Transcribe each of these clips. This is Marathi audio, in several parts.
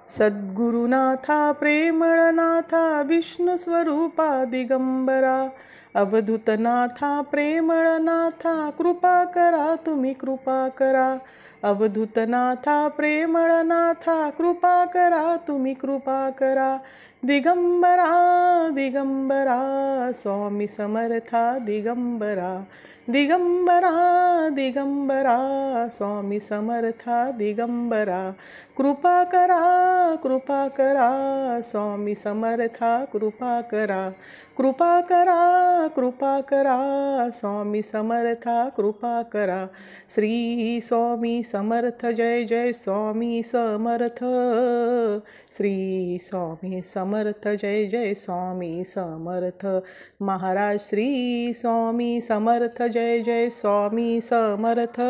सद्गुरुनाथा प्रेमळनाथा विष्णुस्वरूपा दिगंबरा, अवधूतनाथा प्रेमळनाथा कृपा करा तुम्ही कृपा करा, अवधूतनाथा प्रेमळनाथा कृपा करा तुम्ही कृपा करा, दिगंबरा दिगंबरा स्वामी समर्था दिगंबरा, दिगंबरा दिगंबरा स्वामी समर्था दिगंबरा, कृपा करा स्वामी समर्था कृपा करा स्वामी समर्था कृपा करा। श्री स्वामी समर्थ जय जय स्वामी समर्थ, श्री स्वामी समर्थ जय जय स्वामी समर्थ महाराज, श्री स्वामी समर्थ जय जय स्वामी समर्थ,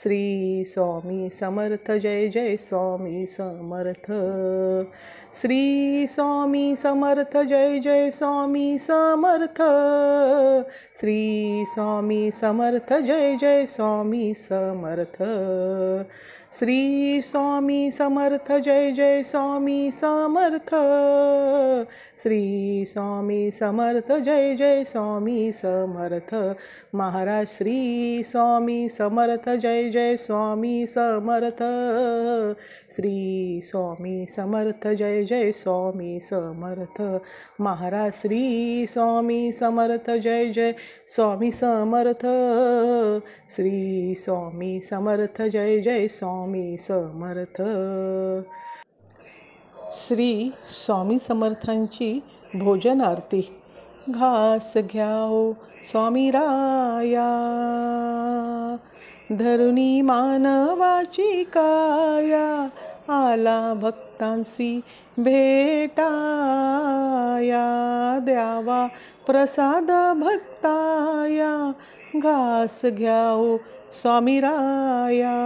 श्री स्वामी समर्थ जय जय स्वामी समर्थ, श्री स्वामी समर्थ जय जय स्वामी समर्थ, श्री स्वामी समर्थ जय जय स्वामी समर्थ, श्री स्वामी समर्थ जय जय स्वामी समर्थ, श्री स्वामी समर्थ जय जय स्वामी समर्थ महाराज, श्री स्वामी समर्थ जय जय स्वामी समर्थ, श्री स्वामी समर्थ जय जय स्वामी समर्थ महाराज, श्री स्वामी समर्थ जय जय स्वामी समर्थ, श्री स्वामी समर्थ जय जय स्वामी समर्थ। श्री स्वामी समर्थांची भोजन आरती। घास घ्याओ स्वामी राया, धरुणी मानवाची काया, आला भक्तांसी भेटाया, द्यावा प्रसाद भक्ताया, घास घ्याओ स्वामी राया,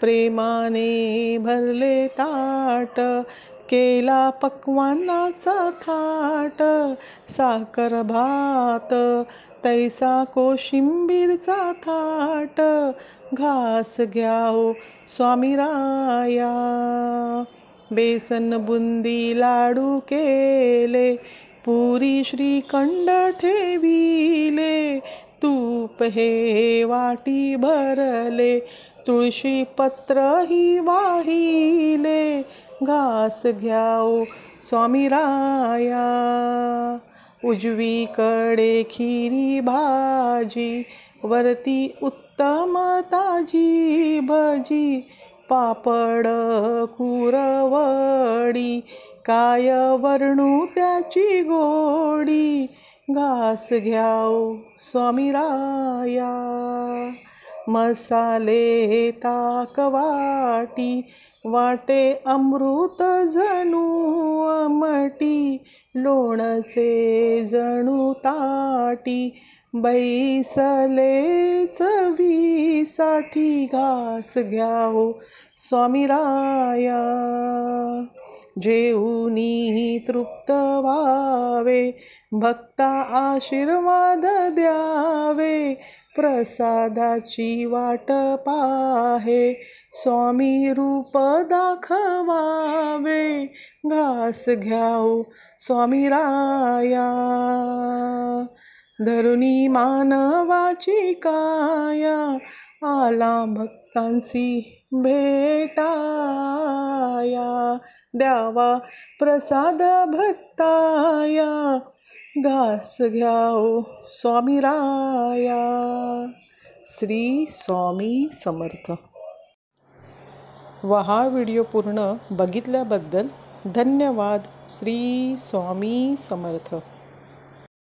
प्रेमाने भरले ताट, केला पक्वान्नाचा थाट, साखर भात तैसा कोशिंबीरचा थाट, घास घ्याओ स्वामी राया, बेसन बुंदी लाडू केले, पुरी श्रीखंड ठेविले, तूप हे वाटी भरले, तुळशी पत्रही वाहिले, घास घ्याओ स्वामी राया, उजवीकडे खिरी भाजी, वरती उत्तम ताजी भजी, पापड कुरवडी, काय वर्णू त्याची गोडी, घास घ्याओ स्वामी राया, मसाले ताक वाटी, वाटे अमृत जणू आमटी, लोणचे जणू ताटी, बैसले चवीसाठी, घास घ्याओ स्वामी राया, जेऊनी तृप्त व्हावे, भक्ता आशीर्वाद द्यावे, प्रसादाची वाट पाहे, स्वामी रूप दाखवावे, घास घ्याओ स्वामी राया, धरुणी मानवाची काया, आला भक्तांसी भेटाया, द्यावा प्रसाद भक्ताया, घास घ्याओ स्वामी राया। श्री स्वामी समर्थ। हा व्हिडिओ पूर्ण बघितल्याबद्दल धन्यवाद। श्री स्वामी समर्थ।